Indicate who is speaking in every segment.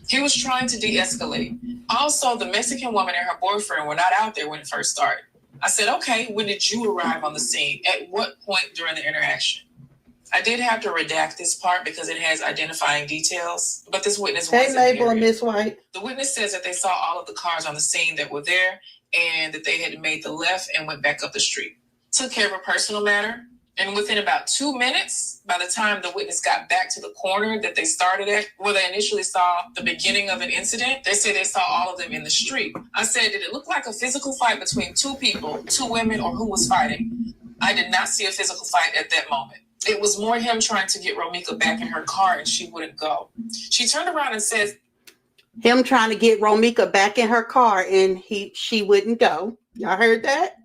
Speaker 1: He was trying to de-escalate. Also, the Mexican woman and her boyfriend were not out there when it first started. I said, okay, when did you arrive on the scene? At what point during the interaction? I did have to redact this part because it has identifying details, but this witness was
Speaker 2: Mabel and Miss White.
Speaker 1: The witness says that they saw all of the cars on the scene that were there and that they had made the left and went back up the street. Took care of a personal matter, and within about 2 minutes, by the time the witness got back to the corner that they started at, where they initially saw the beginning of an incident, they say they saw all of them in the street. I said, did it look like a physical fight between two people, two women, or who was fighting? I did not see a physical fight at that moment. It was more him trying to get Romika back in her car and she wouldn't go. She turned around and says,
Speaker 2: him trying to get Romika back in her car and she wouldn't go. Y'all heard that?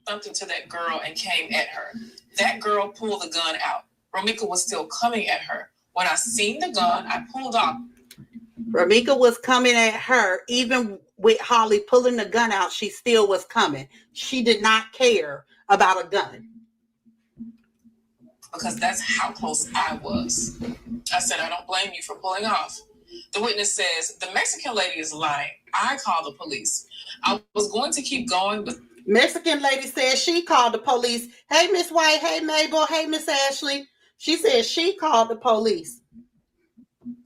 Speaker 1: Something to that girl and came at her. That girl pulled the gun out. Romika was still coming at her. When I seen the gun, I pulled off.
Speaker 2: Romika was coming at her. Even with Holly pulling the gun out, she still was coming. She did not care about a gun.
Speaker 1: Because that's how close I was. I said, I don't blame you for pulling off. The witness says, the Mexican lady is lying. I called the police. I was going to keep going, but
Speaker 2: Mexican lady says she called the police. Hey, Miss White. Hey, Mabel. Hey, Miss Ashley. She said she called the police.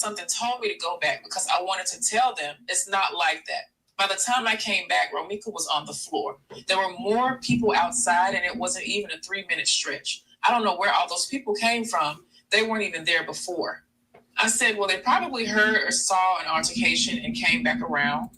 Speaker 1: Something told me to go back because I wanted to tell them it's not like that. By the time I came back, Romika was on the floor. There were more people outside, and it wasn't even a 3-minute stretch. I don't know where all those people came from. They weren't even there before. I said, well, they probably heard or saw an altercation and came back around.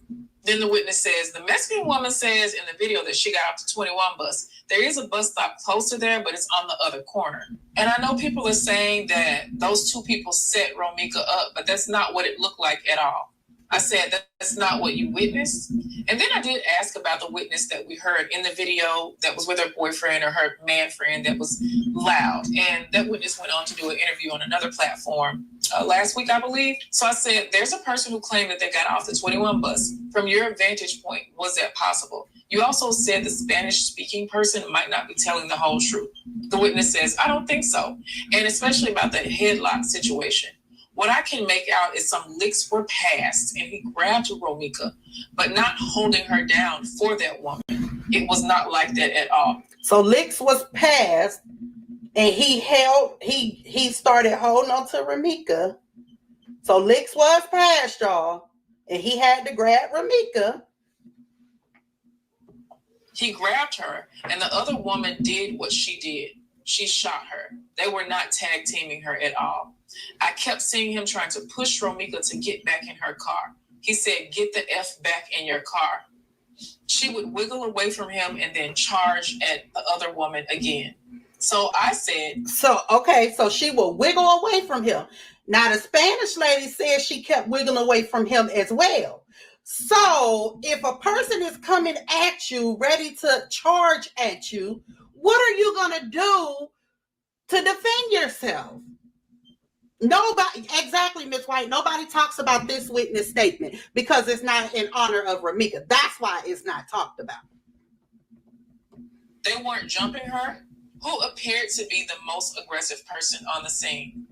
Speaker 1: Then the witness says, the Mexican woman says in the video that she got off the 21 bus. There is a bus stop closer there, but it's on the other corner. And I know people are saying that those two people set Romika up, but that's not what it looked like at all. I said, that's not what you witnessed. And then I did ask about the witness that we heard in the video that was with her boyfriend or her man friend that was loud. And that witness went on to do an interview on another platform last week, I believe. So I said, there's a person who claimed that they got off the 21 bus. From your vantage point, was that possible? You also said the Spanish-speaking person might not be telling the whole truth. The witness says, I don't think so. And especially about the headlock situation. What I can make out is some licks were passed and he grabbed Romika, but not holding her down for that woman. It was not like that at all. So licks was passed and he started holding on to Romika. So licks was passed, y'all, and he had to grab Romika. He grabbed her and the other woman did what she did. She shot her. They were not tag teaming her at all. I kept seeing him trying to push Romika to get back in her car. He said, get the F back in your car. She would wiggle away from him and then charge at the other woman again. So I said, so she will wiggle away from him. Now the Spanish lady says she kept wiggling away from him as well. So if a person is coming at you, ready to charge at you, what are you going to do to defend yourself? Nobody, exactly, Miss White. Nobody talks about this witness statement because it's not in honor of Romika. That's why it's not talked about. They weren't jumping her. Who appeared to be the most aggressive person on the scene?